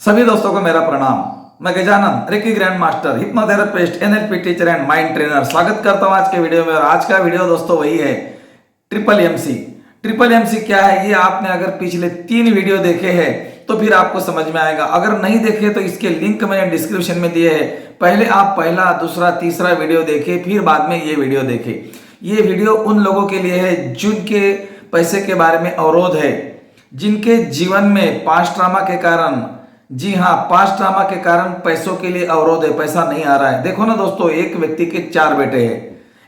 सभी दोस्तों को मेरा प्रणाम। मैं Gajanan reiki grand master, hypnotherapist, NLP teacher and mind trainer स्वागत करता हूं आज के वीडियो में। और आज का वीडियो दोस्तों वही है ट्रिपल एमसी। ट्रिपल एमसी क्या है, ये आपने अगर पिछले 3 वीडियो देखे हैं तो फिर आपको समझ में आएगा। अगर नहीं देखे तो इसके लिंक मैंने डिस्क्रिप्शन में दिए हैं। पहले आप पहला, दूसरा, तीसरा वीडियो देखे, फिर बाद में ये वीडियो देखे। ये वीडियो उन लोगों के लिए है जिनके पैसे के बारे में अवरोध है, जिनके जीवन में पास्ट ट्रॉमा के कारण, जी हाँ, पास्ट ट्रॉमा के कारण पैसों के लिए अवरोध है, पैसा नहीं आ रहा है। देखो ना दोस्तों, एक व्यक्ति के 4 बेटे हैं।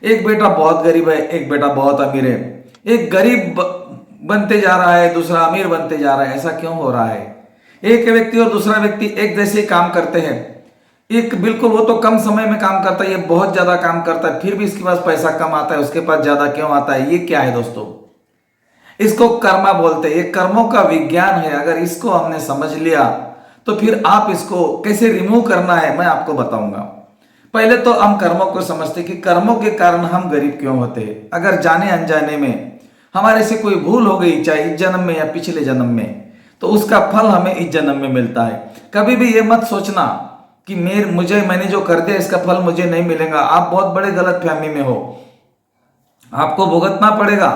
एक बेटा बहुत गरीब है, एक बेटा बहुत अमीर है। एक गरीब बनते जा रहा है, दूसरा अमीर बनते जा रहा है। ऐसा क्यों हो रहा है? एक व्यक्ति और दूसरा व्यक्ति एक जैसे काम करते हैं। एक बिल्कुल, वो तो कम समय में काम करता है, ये बहुत ज्यादा काम करता है, फिर भी इसके पास पैसा कम आता है, उसके पास ज्यादा क्यों आता है? ये क्या है दोस्तों? इसको कर्मा बोलते हैं। ये कर्मों का विज्ञान है। अगर इसको हमने समझ लिया तो फिर आप इसको कैसे रिमूव करना है मैं आपको बताऊंगा। पहले तो हम कर्मों को समझते कि कर्मों के कारण हम गरीब क्यों होते हैं। अगर जाने अनजाने में हमारे से कोई भूल हो गई, चाहे इस जन्म में या पिछले जन्म में, तो उसका फल हमें इस जन्म में मिलता है। कभी भी ये मत सोचना कि मैंने जो कर दिया इसका फल मुझे नहीं मिलेगा। आप बहुत बड़े गलत फहमी में हो, आपको भुगतना पड़ेगा।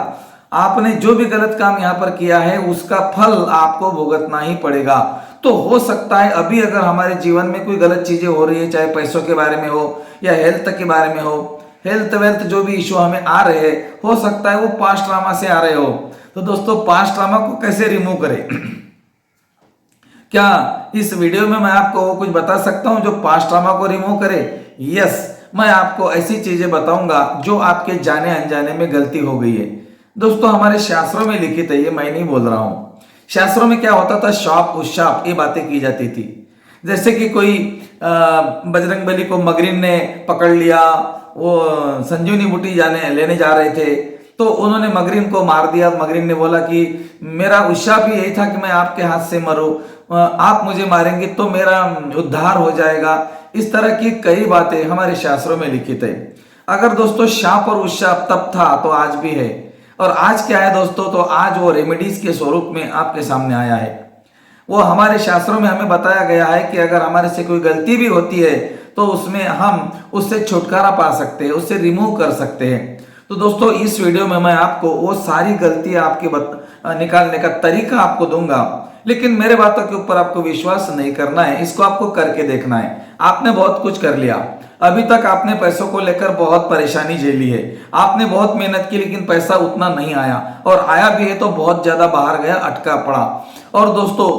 आपने जो भी गलत काम यहाँ पर किया है उसका फल आपको भुगतना ही पड़ेगा। तो हो सकता है अभी अगर हमारे जीवन में कोई गलत चीजें हो रही है, चाहे पैसों के बारे में हो या हेल्थ के बारे में हो, हेल्थ वेल्थ जो भी इश्यू हमें आ रहे हैं, हो सकता है वो पास्ट ट्रॉमा से आ रहे हो। तो दोस्तों, पास्ट ट्रॉमा को कैसे रिमूव करें? क्या इस वीडियो में मैं आपको कुछ बता सकता हूं जो पास्ट ट्रॉमा को रिमूव करे? यस, मैं आपको ऐसी चीजें बताऊंगा जो आपके जाने अनजाने में गलती हो गई है। दोस्तों, हमारे शास्त्रों में लिखित है, ये मैं नहीं बोल रहा हूं। शास्त्रों में क्या होता था, शाप उशाप ये बातें की जाती थी। जैसे कि कोई बजरंगबली को मगरिन ने पकड़ लिया, वो संजीवनी बूटी लेने जा रहे थे, तो उन्होंने मगरिन को मार दिया। मगरिन ने बोला कि मेरा उशाप ही यही था कि मैं आपके हाथ से मरूं, आप मुझे मारेंगे तो मेरा उद्धार हो जाएगा। इस तरह की कई बातें हमारे शास्त्रों में लिखित है। अगर दोस्तों शाप और उशाप तब था तो आज भी है। और आज क्या है दोस्तों, तो आज वो रेमेडीज के स्वरूप में आपके सामने आया है। वो हमारे शास्त्रों में हमें बताया गया है कि अगर हमारे से कोई गलती भी होती है तो उसमें हम उससे छुटकारा पा सकते हैं, उससे रिमूव कर सकते हैं। तो दोस्तों, इस वीडियो में मैं आपको वो सारी गलतियां आपकी निकालने का तरीका आपको दूंगा। लेकिन मेरे बातों के ऊपर आपको विश्वास नहीं करना है, इसको आपको करके देखना है। आपने बहुत कुछ कर लिया, अभी तक आपने पैसों को लेकर बहुत परेशानी झेली है, आपने बहुत मेहनत की, लेकिन पैसा उतना नहीं आया, और आया भी है तो बहुत ज्यादा बाहर गया, अटका पड़ा। और दोस्तों,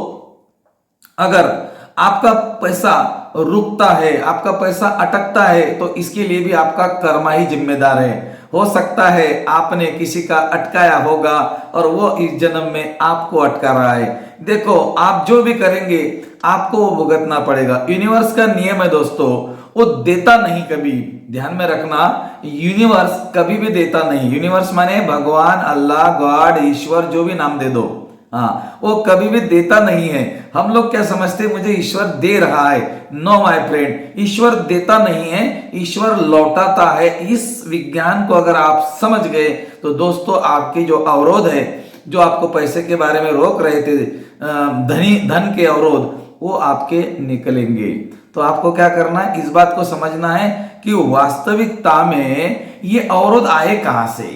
अगर आपका पैसा रुकता है, आपका पैसा अटकता है, तो इसके लिए भी आपका कर्मा ही जिम्मेदार है। हो सकता है आपने किसी का अटकाया होगा और वो इस जन्म में आपको अटका रहा है। देखो, आप जो भी करेंगे आपको वो भुगतना पड़ेगा। यूनिवर्स का नियम है दोस्तों, वो देता नहीं कभी, ध्यान में रखना, यूनिवर्स कभी भी देता नहीं। यूनिवर्स माने भगवान, अल्लाह, गॉड, ईश्वर, जो भी नाम दे दो, हाँ, वो कभी भी देता नहीं है। हम लोग क्या समझते हैं, मुझे ईश्वर दे रहा है। नो माय फ्रेंड, ईश्वर देता नहीं है, ईश्वर लौटाता है। इस विज्ञान को अगर आप समझ गए तो दोस्तों, आपके जो अवरोध है, जो आपको पैसे के बारे में रोक रहे थे, धन के अवरोध, वो आपके निकलेंगे। तो आपको क्या करना है, इस बात को समझना है कि वास्तविकता में ये अवरोध आए कहां से?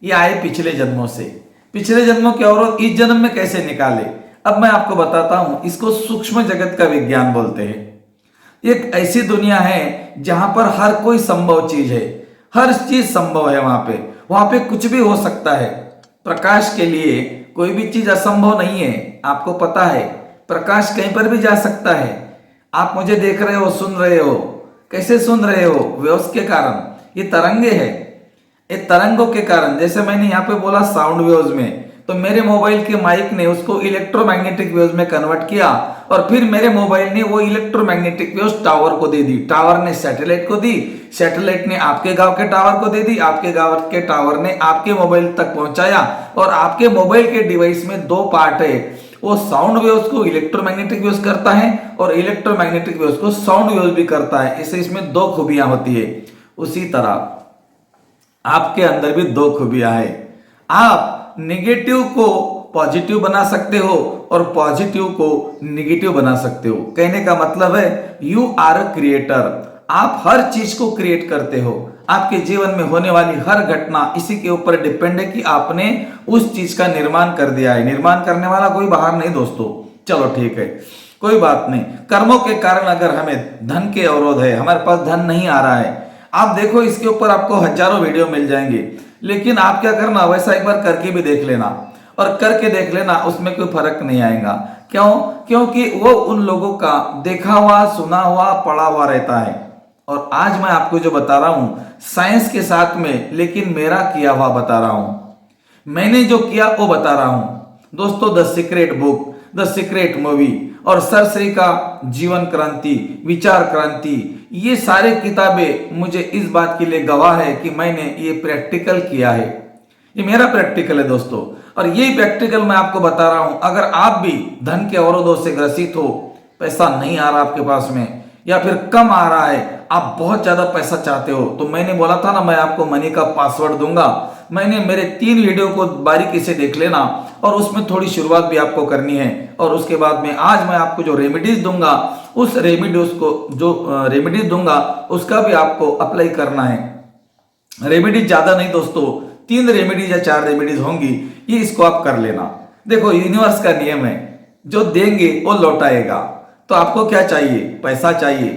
ये आए पिछले जन्मों से। पिछले जन्मों के अवरोध इस जन्म में कैसे निकाले, अब मैं आपको बताता हूं। इसको सूक्ष्म जगत का विज्ञान बोलते हैं। एक ऐसी दुनिया है जहां पर हर कोई संभव चीज है, हर चीज संभव है। वहां पे कुछ भी हो सकता है। प्रकाश के लिए कोई भी चीज असंभव नहीं है, आपको पता है। प्रकाश कहीं पर भी जा सकता है। आप मुझे देख रहे हो, सुन रहे हो, कैसे सुन रहे हो? वेव्स के कारण, ये तरंगे है। ये तरंगों के कारण, जैसे मैंने यहाँ पे बोला साउंड वेव्स में, तो मेरे मोबाइल के माइक ने उसको इलेक्ट्रोमैग्नेटिक वेव्स में कन्वर्ट किया, और फिर मेरे मोबाइल ने वो इलेक्ट्रोमैग्नेटिक वेव्स टावर को दे दी, टावर ने सैटेलाइट को दी, सैटेलाइट ने आपके गांव के टावर को दे दी, आपके गांव के टावर ने आपके मोबाइल तक पहुंचाया। और आपके मोबाइल के डिवाइस में 2 पार्ट है, वो साउंड वेव्स को इलेक्ट्रोमैग्नेटिक वेव्स करता है और इलेक्ट्रोमैग्नेटिक वेव्स को साउंड वेव्स भी करता है। इससे इसमें 2 खूबियां होती है। उसी तरह आपके अंदर भी 2 खूबियां है। आप नेगेटिव को पॉजिटिव बना सकते हो और पॉजिटिव को निगेटिव बना सकते हो। कहने का मतलब है यू आर अ क्रिएटर। आप हर चीज को क्रिएट करते हो। आपके जीवन में होने वाली हर घटना इसी के ऊपर डिपेंड है कि आपने उस चीज का निर्माण कर दिया है। निर्माण करने वाला कोई बाहर नहीं दोस्तों। चलो ठीक है, कोई बात नहीं। कर्मों के कारण अगर हमें धन के अवरोध है, हमारे पास धन नहीं आ रहा है, आप देखो इसके ऊपर आपको हजारों वीडियो मिल जाएंगे, लेकिन आप क्या करना, वैसा एक बार करके भी देख लेना और करके देख लेना, उसमें कोई फर्क नहीं आएगा। क्यों? क्योंकि वो उन लोगों का देखा हुआ, सुना हुआ, पढ़ा हुआ रहता है। और आज मैं आपको जो बता रहा हूं साइंस के साथ में, लेकिन मेरा किया हुआ बता रहा हूं, मैंने जो किया वो बता रहा हूं दोस्तों। The secret book, the secret movie और सर श्री का जीवन क्रांति, विचार क्रांति, ये सारे किताबें मुझे इस बात के लिए गवाह है कि मैंने ये प्रैक्टिकल किया है। ये मेरा प्रैक्टिकल है दोस्तों, और ये प्रैक्टिकल मैं आपको बता रहा हूं। अगर आप भी धन के अवरोधों से ग्रसित हो, पैसा नहीं आ रहा आपके पास में या फिर कम आ रहा है, आप बहुत ज्यादा पैसा चाहते हो, तो मैंने बोला था ना मैं आपको मनी का पासवर्ड दूंगा। मैंने मेरे 3 वीडियो को बारीकी से देख लेना और उसमें थोड़ी शुरुआत भी आपको करनी है। और उसके बाद में आज मैं आपको जो रेमेडीज दूंगा, उस रेमेडीज को जो रेमेडीज दूंगा उसका भी आपको अप्लाई करना है। रेमेडीज ज्यादा नहीं दोस्तों, 3 रेमेडीज या 4 रेमेडीज होंगी, ये इसको आप कर लेना। देखो यूनिवर्स का नियम है, जो देंगे वो लौटाएगा। तो आपको क्या चाहिए? पैसा चाहिए,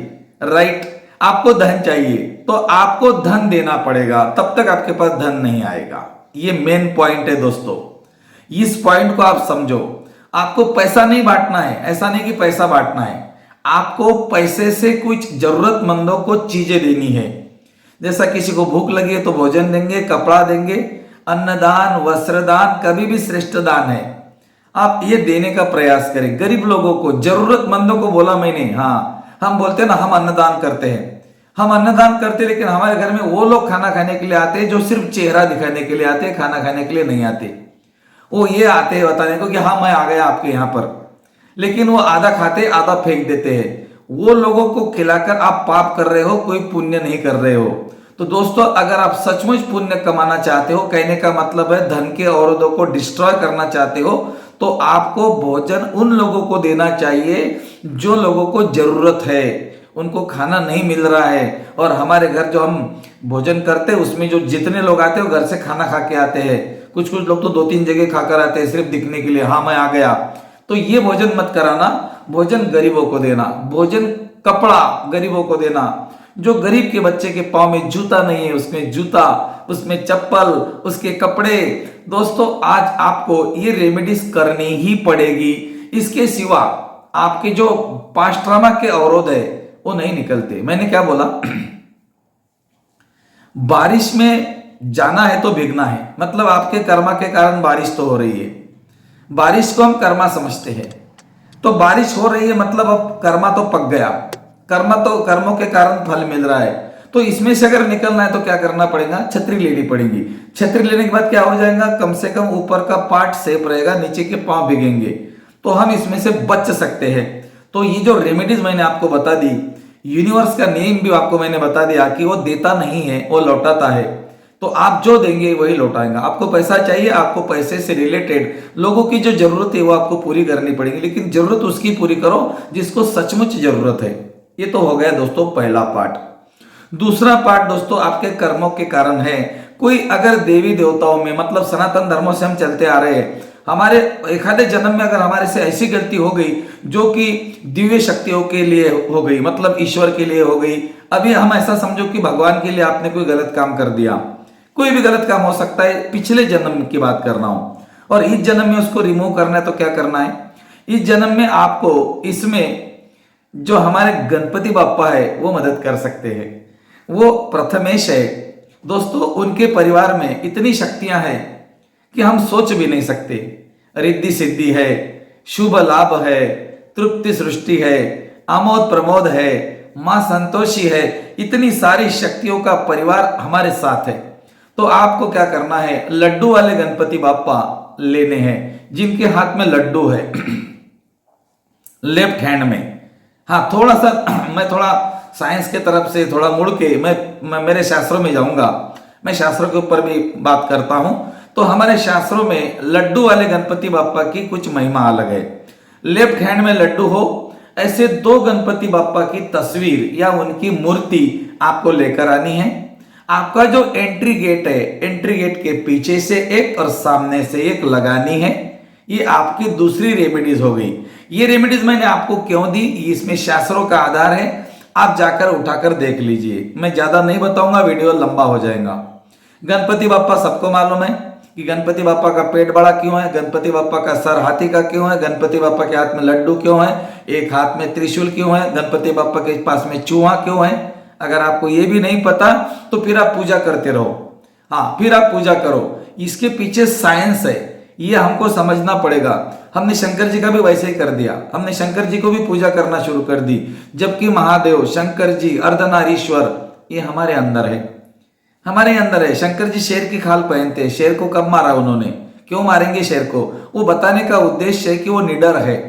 राइट? आपको धन चाहिए तो आपको धन देना पड़ेगा, तब तक आपके पास धन नहीं आएगा। ये मेन पॉइंट है दोस्तों, इस पॉइंट को आप समझो। आपको पैसा नहीं बांटना है, ऐसा नहीं कि पैसा बांटना है, आपको पैसे से कुछ जरूरतमंदों को चीजें देनी है। जैसा किसी को भूख लगी है तो भोजन देंगे, कपड़ा देंगे। अन्नदान वस्त्रदान कभी भी श्रेष्ठ दान है। आप ये देने का प्रयास करें गरीब लोगों को, जरूरतमंदों को। बोला मैंने, हाँ हम बोलते हैं ना हम अन्नदान करते हैं, हम अन्नदान करते हैं, लेकिन हमारे घर में वो लोग खाना खाने के लिए आते हैं जो सिर्फ चेहरा दिखाने के लिए आते हैं, खाना खाने के लिए नहीं आते। वो ये आते हैं बताने को कि हाँ मैं आ गया आपके यहाँ पर, लेकिन वो आधा खाते आधा फेंक देते हैं। वो लोगों को खिलाकर आप पाप कर रहे हो, कोई पुण्य नहीं कर रहे हो। तो दोस्तों अगर आप सचमुच पुण्य कमाना चाहते हो, कहने का मतलब है धन के अवरोधों को डिस्ट्रॉय करना चाहते हो, तो आपको भोजन उन लोगों को देना चाहिए जो लोगों को जरूरत है, उनको खाना नहीं मिल रहा है। और हमारे घर जो हम भोजन करते हैं उसमें जो जितने लोग आते हैं वो घर से खाना खा के आते हैं। कुछ कुछ लोग तो 2-3 जगह खाकर आते हैं सिर्फ दिखने के लिए, हाँ मैं आ गया। तो ये भोजन मत कराना, भोजन गरीबों को देना, भोजन कपड़ा गरीबों को देना। जो गरीब के बच्चे के पाँव में जूता नहीं है उसमें जूता, उसमें चप्पल, उसके कपड़े। दोस्तों आज आपको ये रेमेडीज करनी ही पड़ेगी, इसके सिवा आपके जो पास्ट्रामा के अवरोध है वो नहीं निकलते। मैंने क्या बोला? बारिश में जाना है तो भीगना है, मतलब आपके कर्मा के कारण बारिश तो हो रही है। बारिश को हम कर्मा समझते हैं, तो बारिश हो रही है मतलब अब कर्मा तो पक गया, कर्म तो कर्मों के कारण फल मिल रहा है। तो इसमें से अगर निकलना है तो क्या करना पड़ेगा? छतरी लेनी पड़ेगी। छतरी लेने के बाद क्या हो जाएगा? कम से कम ऊपर का पार्ट सेफ रहेगा, नीचे के पांव भीगेंगे, तो हम इसमें से बच सकते हैं। तो ये जो रेमेडीज मैंने आपको बता दी, यूनिवर्स का नियम भी आपको मैंने बता दिया कि वो देता नहीं है, वो लौटाता है। तो आप जो देंगे वही लौटाएगा। आपको पैसा चाहिए, आपको पैसे से रिलेटेड लोगों की जो जरूरत है वो आपको पूरी करनी पड़ेगी, लेकिन जरूरत उसकी पूरी करो जिसको सचमुच जरूरत है। ये तो हो गया दोस्तों पहला पार्ट। दूसरा पार्ट दोस्तों आपके कर्मों के कारण है। कोई अगर देवी देवताओं में, मतलब सनातन धर्मों से हम चलते आ रहे हैं, हमारे एक आधे जन्म में अगर हमारे से ऐसी गलती हो गई जो कि दिव्य शक्तियों के लिए हो गई, मतलब ईश्वर के लिए हो गई। अभी हम ऐसा समझो कि भगवान के लिए आपने कोई गलत काम कर दिया, कोई भी गलत काम हो सकता है, पिछले जन्म की बात कर रहा हूं, और इस जन्म में उसको रिमूव करना है। तो क्या करना है? इस जन्म में आपको इसमें जो हमारे गणपति बाप्पा है वो मदद कर सकते हैं। वो प्रथमेश है दोस्तों, उनके परिवार में इतनी शक्तियां हैं कि हम सोच भी नहीं सकते। रिद्धि सिद्धि है, शुभ लाभ है, तृप्ति सृष्टि है, आमोद प्रमोद है, मां संतोषी है, इतनी सारी शक्तियों का परिवार हमारे साथ है। तो आपको क्या करना है? लड्डू वाले गणपति बाप्पा लेने हैं जिनके हाथ में लड्डू है लेफ्ट हैंड में। हाँ थोड़ा सा मैं थोड़ा साइंस के तरफ से थोड़ा मुड़ के मैं मेरे शास्त्रों में जाऊंगा, मैं शास्त्रों के ऊपर भी बात करता हूं। तो हमारे शास्त्रों में लड्डू वाले गणपति बापा की कुछ महिमा अलग है। लेफ्ट हैंड में लड्डू हो, ऐसे दो गणपति बापा की तस्वीर या उनकी मूर्ति आपको लेकर आनी है। आपका जो एंट्री गेट है, एंट्री गेट के पीछे से एक और सामने से एक लगानी है। ये आपकी दूसरी रेमेडीज हो गई। ये रेमेडीज मैंने आपको क्यों दी, इसमें शास्त्रों का आधार है, आप जाकर उठाकर देख लीजिए। मैं ज्यादा नहीं बताऊंगा, वीडियो लंबा हो जाएगा। गणपति बापा सबको मालूम है कि गणपति बापा का पेट बड़ा क्यों है, गणपति बापा का सर हाथी का क्यों है, गणपति बापा के हाथ में लड्डू क्यों है, एक हाथ में त्रिशूल क्यों है, गणपति बापा के पास में चूहा क्यों है। अगर आपको ये भी नहीं पता तो फिर आप पूजा करते रहो। हाँ, फिर आप पूजा करो। इसके पीछे साइंस है, ये हमको समझना पड़ेगा। हमने शंकर जी का भी वैसे ही कर दिया, हमने शंकर जी को भी पूजा करना शुरू कर दी, जबकि महादेव, शंकर जी, अर्धनारीश्वर ये हमारे अंदर है, हमारे अंदर है। शंकर जी शेर की खाल पहनते हैं। शेर को कब मारा उन्होंने, क्यों मारेंगे शेर को, वो बताने का उद्देश्य है कि वो निडर है।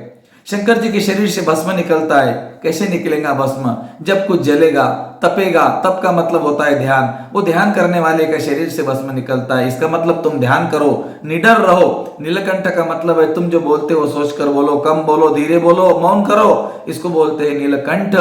शंकर जी के शरीर से भस्म निकलता है, कैसे निकलेगा भस्म, जब कुछ जलेगा तपेगा, तब का मतलब होता है ध्यान। वो ध्यान करने वाले का शरीर से भस्म निकलता है। इसका मतलब तुम ध्यान करो, निडर रहो। नीलकंठ का मतलब है तुम जो बोलते हो सोच कर बोलो, कम बोलो, धीरे बोलो, मौन करो, इसको बोलते हैं नीलकंठ।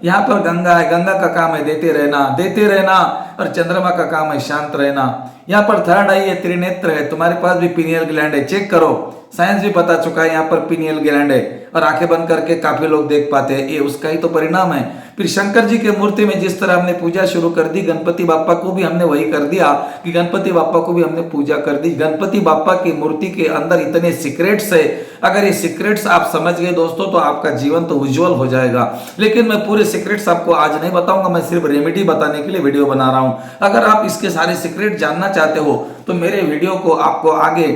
यहाँ पर गंगा है, गंगा का काम है देते रहना, देते रहना। और चंद्रमा का काम है शांत रहना। यहाँ पर थर्ड आई है, त्रिनेत्र है, तुम्हारे पास भी पीनियल ग्लैंड है, चेक करो। साइंस भी बता चुका है यहाँ पर पीनियल ग्लैंड है, और आंखें बंद करके काफी लोग देख पाते हैं, ये उसका ही तो परिणाम है। फिर शंकर जी के मूर्ति में जिस तरह हमने पूजा शुरू कर दी, गणपति बापा को भी हमने वही कर दिया कि गणपति बापा को भी हमने पूजा कर दी। गणपति बापा की मूर्ति के अंदर इतने सीक्रेट्स है, अगर ये सीक्रेट्स आप समझ गए दोस्तों तो आपका जीवन तो उज्जवल हो जाएगा। लेकिन मैं पूरे सीक्रेट्स आपको आज नहीं बताऊंगा, मैं सिर्फ रेमेडी बताने के लिए वीडियो बना रहा हूं। अगर आप इसके सारे सीक्रेट जानना चाहते हो तो मेरे वीडियो को आपको आगे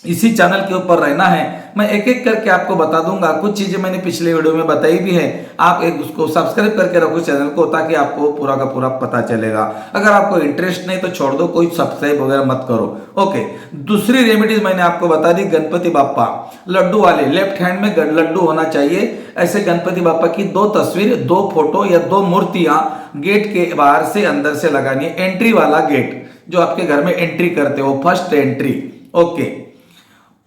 इसी चैनल के ऊपर रहना है, मैं एक एक करके आपको बता दूंगा। कुछ चीजें मैंने पिछले वीडियो में बताई भी है, आप एक उसको सब्सक्राइब करके रखो चैनल को, ताकि आपको पूरा का पूरा पता चलेगा। अगर आपको इंटरेस्ट नहीं तो छोड़ दो, कोई सब्सक्राइब वगैरह मत करो। ओके, दूसरी रेमेडीज मैंने आपको बता दी। गणपति बापा लड्डू वाले, लेफ्ट हैंड में लड्डू होना चाहिए। ऐसे गणपति बापा की दो तस्वीर, दो फोटो या दो मूर्तियां गेट के बाहर से अंदर से लगानी है। एंट्री वाला गेट जो आपके घर में एंट्री करते हो, first entry. Okay,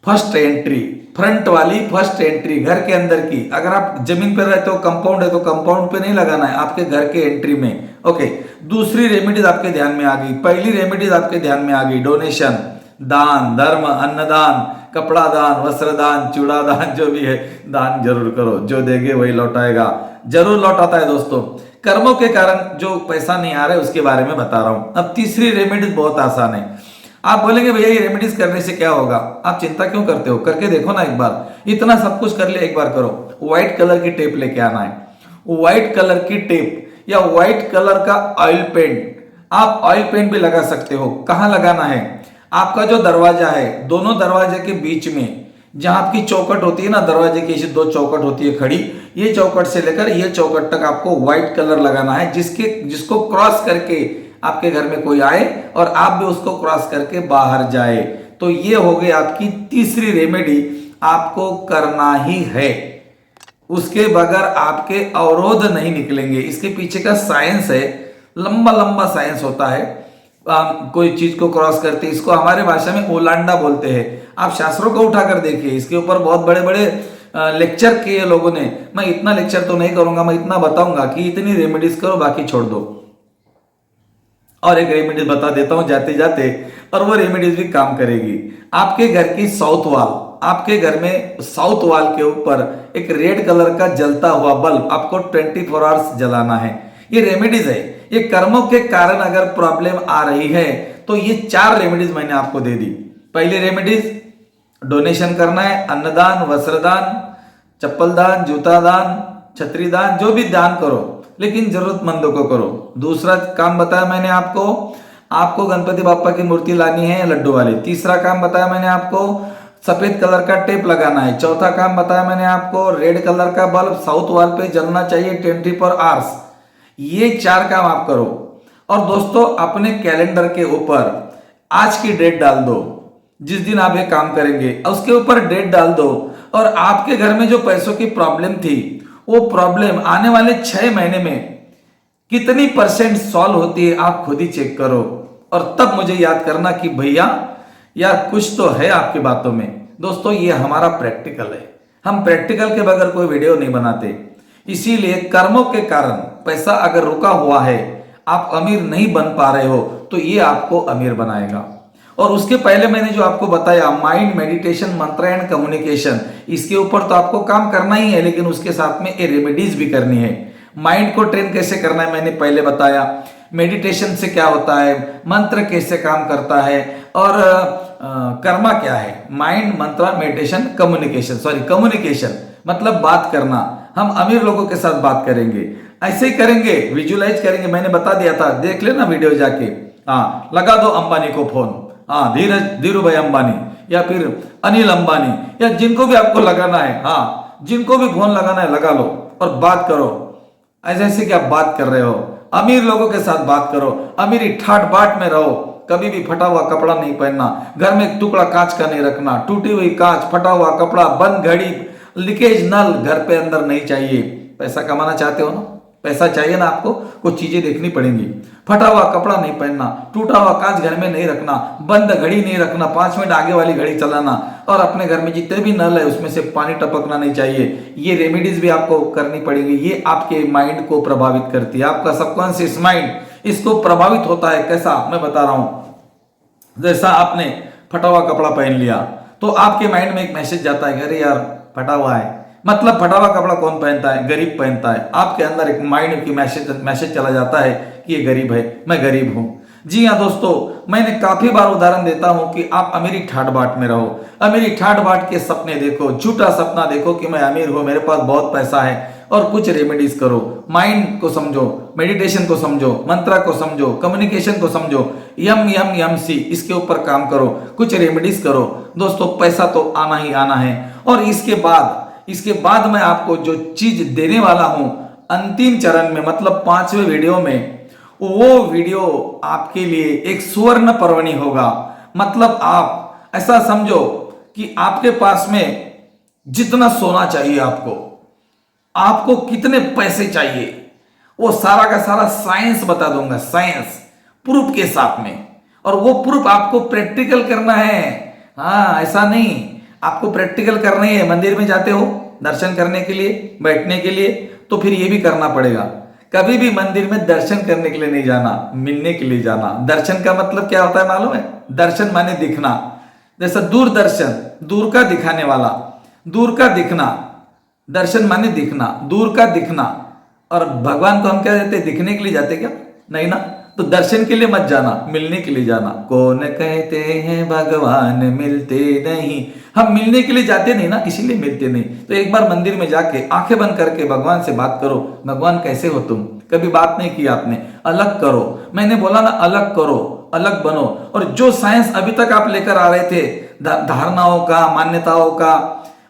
first entry, front वाली फर्स्ट एंट्री घर के अंदर की। अगर आप जमीन पर रहते हो, कंपाउंड है तो कंपाउंड पे नहीं लगाना है, आपके घर के एंट्री में। ओके, दूसरी रेमेडीज आपके ध्यान में आ गई। पहली रेमेडीज आपके ध्यान में आ गई, डोनेशन, दान धर्म, अन्नदान, कपड़ा दान, वस्त्र दान, चूड़ा दान, जो भी है दान जरूर करो। जो देंगे वही लौटाएगा, जरूर लौटाता है दोस्तों। कर्मों के कारण जो पैसा नहीं आ रहा है उसके बारे में बता रहा हूं। अब तीसरी रेमेडीज बहुत आसान है। आप बोलेंगे भैया ये रेमेडीज करने से क्या होगा, आप चिंता क्यों करते हो, करके देखो ना एक बार। इतना सब कुछ कर लिया, एक बार करो। व्हाइट कलर की टेप लेके आना है, व्हाइट कलर की टेप या व्हाइट कलर का ऑयल पेंट। आप ऑयल पेंट भी लगा सकते हो। कहाँ लगाना है, आपका जो दरवाजा है, दोनों दरवाजे के बीच में जहां आपकी चौकट होती है ना, दरवाजे की ऐसी दो चौकट होती है खड़ी, ये चौकट से लेकर ये चौकट तक आपको व्हाइट कलर लगाना है, जिसको क्रॉस करके आपके घर में कोई आए और आप भी उसको क्रॉस करके बाहर जाए। तो ये हो गई आपकी तीसरी रेमेडी, आपको करना ही है। उसके बगैर आपके अवरोध नहीं निकलेंगे। इसके पीछे का साइंस है, लंबा लंबा साइंस होता है। कोई चीज को क्रॉस करते, इसको हमारे भाषा में ओलांडा बोलते हैं। आप शास्त्रों को उठाकर देखिए, इसके ऊपर बहुत बड़े बड़े लेक्चर किए लोगों ने। मैं इतना लेक्चर तो नहीं करूंगा, मैं इतना बताऊंगा कि इतनी रेमेडीज करो, बाकी छोड़ दो। और एक रेमेडीज बता देता हूं जाते जाते, और वो रेमेडीज भी काम करेगी। आपके घर की साउथ वाल, आपके घर में साउथ वाल के ऊपर एक रेड कलर का जलता हुआ बल्ब आपको 24 आवर्स जलाना है। ये रेमेडीज है। ये कर्मों के कारण अगर प्रॉब्लम आ रही है तो ये 4 रेमेडीज मैंने आपको दे दी। पहली रेमेडीज डोनेशन करना है, अन्नदान, वस्त्रदान, चप्पल दान, जूता दान, छतरी दान, जो भी दान करो, लेकिन जरूरतमंदों को करो। दूसरा काम बताया मैंने आपको गणपति बापा की मूर्ति लानी है लड्डू वाली। तीसरा काम बताया मैंने आपको, सफेद कलर का टेप लगाना है। चौथा काम बताया मैंने आपको, रेड कलर का बल्ब साउथ वॉल पे जलना चाहिए 24 आवर्स। ये 4 काम आप करो। और दोस्तों अपने कैलेंडर के ऊपर आज की डेट डाल दो, जिस दिन आप ये काम करेंगे उसके ऊपर डेट डाल दो। और आपके घर में जो पैसों की प्रॉब्लम थी, वो प्रॉब्लम आने वाले 6 महीने में कितनी % सॉल्व होती है, आप खुद ही चेक करो। और तब मुझे याद करना कि भैया यार कुछ तो है आपकी बातों में। दोस्तों ये हमारा प्रैक्टिकल है, हम प्रैक्टिकल के बगैर कोई वीडियो नहीं बनाते। इसीलिए कर्मों के कारण पैसा अगर रुका हुआ है, आप अमीर नहीं बन पा रहे हो, तो ये आपको अमीर बनाएगा। और उसके पहले मैंने जो आपको बताया माइंड मेडिटेशन मंत्र एंड कम्युनिकेशन, इसके ऊपर तो आपको काम करना ही है, लेकिन उसके साथ में ये रेमेडीज भी करनी है। माइंड को ट्रेन कैसे करना है मैंने पहले बताया, मेडिटेशन से क्या होता है, मंत्र कैसे काम करता है, और कर्मा क्या है। माइंड, मंत्र, मेडिटेशन, कम्युनिकेशन मतलब बात करना। हम अमीर लोगों के साथ बात करेंगे, ऐसे ही करेंगे, विजुलाइज करेंगे। मैंने बता दिया था, देख लेना वीडियो जाके। हाँ, लगा दो अंबानी को फोन, हाँ धीरू भाई अंबानी या फिर अनिल अंबानी, या जिनको भी आपको लगाना है, हाँ जिनको भी फोन लगाना है लगा लो और बात करो। ऐसे कि आप बात कर रहे हो, अमीर लोगों के साथ बात करो, अमीरी ठाट बाट में रहो। कभी भी फटा हुआ कपड़ा नहीं पहनना, घर में एक टुकड़ा कांच का नहीं रखना, टूटी हुई कांच, फटा हुआ कपड़ा, बंद घड़ी, लीकेज नल घर पे अंदर नहीं चाहिए। पैसा कमाना चाहते हो ना, पैसा चाहिए ना आपको, कुछ चीजें देखनी पड़ेंगी। फटा हुआ कपड़ा नहीं पहनना, टूटा हुआ कांच घर में नहीं रखना, बंद घड़ी नहीं रखना, 5 मिनट आगे वाली घड़ी चलाना, और अपने घर में जितने भी नल है उसमें से पानी टपकना नहीं चाहिए। ये रेमेडीज भी आपको करनी पड़ेगी। ये आपके माइंड को प्रभावित करती है, आपका सबकॉन्शियस माइंड इसको प्रभावित होता है। कैसा, मैं बता रहा हूं। जैसा आपने फटा हुआ कपड़ा पहन लिया तो आपके माइंड में एक मैसेज जाता है, अरे यार फटा हुआ है, मतलब फटा हुआ कपड़ा कौन पहनता है, गरीब पहनता है। आपके अंदर एक माइंड की मैसेज चला जाता है कि ये गरीब है, मैं गरीब हूं। जी हाँ दोस्तों, मैंने काफी बार उदाहरण देता हूं कि आप अमीरी ठाट बाट में रहो, अमीरी ठाट बाट के सपने देखो, झूठा सपना देखो कि मैं अमीर हूं, मेरे पास बहुत पैसा है, और कुछ रेमेडीज करो। माइंड को समझो, मेडिटेशन को समझो, मंत्र को समझो, कम्युनिकेशन को समझो, यम सी इसके ऊपर काम करो, कुछ रेमेडीज करो। दोस्तों पैसा तो आना ही आना है। और इसके बाद मैं आपको जो चीज देने वाला हूं अंतिम चरण में, मतलब 5वें वीडियो में, वो वीडियो आपके लिए एक सुवर्ण पर्वणि होगा। मतलब आप ऐसा समझो कि आपके पास में जितना सोना चाहिए, आपको कितने पैसे चाहिए, वो सारा का सारा साइंस बता दूंगा, साइंस प्रूफ के साथ में। और वो प्रूफ आपको प्रैक्टिकल करना है। हाँ, ऐसा नहीं, आपको प्रैक्टिकल करना ही है। मंदिर में जाते हो दर्शन करने के लिए, बैठने के लिए, तो फिर ये भी करना पड़ेगा। कभी भी मंदिर में दर्शन करने के लिए नहीं जाना, मिलने के लिए जाना। दर्शन का मतलब क्या होता है मालूम है? दर्शन माने दिखना। जैसा दूरदर्शन, दूर का दिखाने वाला, दूर का दिखना। दर्शन माने दिखना, दूर का दिखना। और भगवान को हम क्या देते, दिखने के लिए जाते क्या? नहीं ना। तो दर्शन के लिए मत जाना, मिलने के लिए जाना। कौन कहते हैं भगवान मिलते नहीं, हम मिलने के लिए जाते नहीं ना, इसीलिए मिलते नहीं। तो एक बार मंदिर में जाके आंखें बंद करके भगवान से बात करो, भगवान कैसे हो तुम? कभी बात नहीं की आपने, अलग करो। मैंने बोला ना, अलग करो, अलग बनो। और जो साइंस अभी तक आप लेकर आ रहे थे, धारणाओं का, मान्यताओं का,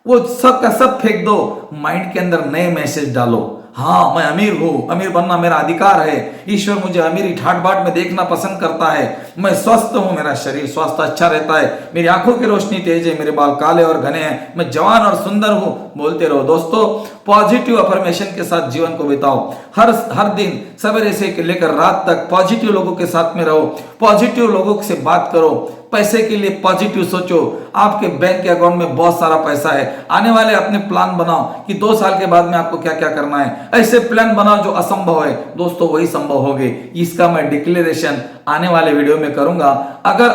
वो सब का सब फेंक दो। माइंड के अंदर नए मैसेज डालो। हाँ, मैं अमीर हूं, अमीर बनना मेरा अधिकार है, ईश्वर मुझे अमीरी ठाट बाट में देखना पसंद करता है, मैं स्वस्थ हूं, मेरा शरीर स्वस्थ अच्छा रहता है, मेरी आंखों की रोशनी तेज है, मेरे बाल काले और घने हैं, मैं जवान और सुंदर हूं। बोलते रहो दोस्तों, पॉजिटिव अफर्मेशन के साथ जीवन को बिताओ। हर दिन सवेरे से लेकर रात तक पॉजिटिव लोगों के साथ में रहो, पॉजिटिव लोगों से बात करो। पैसे के लिए पॉजिटिव सोचो। आपके बैंक के अकाउंट में बहुत सारा पैसा है, आने वाले अपने प्लान बनाओ कि 2 साल के बाद में आपको क्या क्या करना है। ऐसे प्लान बनाओ जो असंभव है, दोस्तों वही संभव होगे। इसका मैं डिक्लेरेशन आने वाले वीडियो में करूंगा। अगर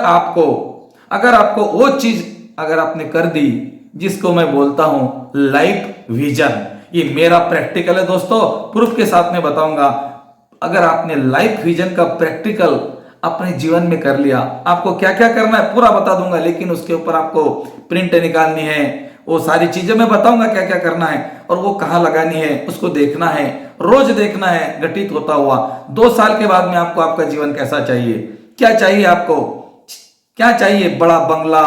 आपको वो चीज अगर आपने कर दी जिसको मैं बोलता हूं लाइफ विजन, ये मेरा प्रैक्टिकल है दोस्तों, प्रूफ के साथ में बताऊंगा। अगर आपने लाइफ विजन का प्रैक्टिकल अपने जीवन में कर लिया, आपको क्या क्या करना है पूरा बता दूंगा, लेकिन उसके ऊपर आपको प्रिंट निकालनी है, वो सारी चीजें मैं बताऊंगा क्या क्या करना है, और वो कहाँ लगानी है उसको देखना है, रोज देखना है घटित होता हुआ। 2 साल के बाद में आपको आपका जीवन कैसा चाहिए, क्या चाहिए आपको, क्या चाहिए, बड़ा बंगला,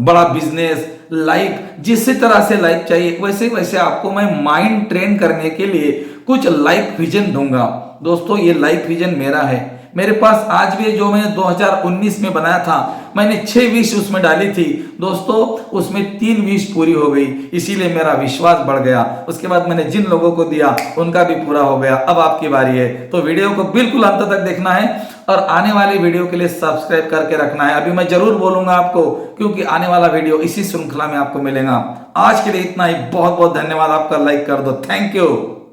बड़ा बिजनेस, लाइफ, जिस तरह से लाइफ चाहिए वैसे वैसे आपको मैं माइंड ट्रेन करने के लिए कुछ लाइफ विजन दूंगा। दोस्तों ये लाइफ विजन मेरा है, मेरे पास आज भी जो मैंने 2019 में बनाया था, मैंने 6 विश उसमें डाली थी दोस्तों, उसमें 3 विश पूरी हो गई, इसीलिए मेरा विश्वास बढ़ गया। उसके बाद मैंने जिन लोगों को दिया उनका भी पूरा हो गया। अब आपकी बारी है, तो वीडियो को बिल्कुल अंत तक देखना है और आने वाली वीडियो के लिए सब्सक्राइब करके रखना है। अभी मैं जरूर बोलूंगा आपको, क्योंकि आने वाला वीडियो इसी श्रृंखला में आपको मिलेगा। आज के लिए इतना ही, बहुत बहुत धन्यवाद। आपका लाइक कर दो, थैंक यू।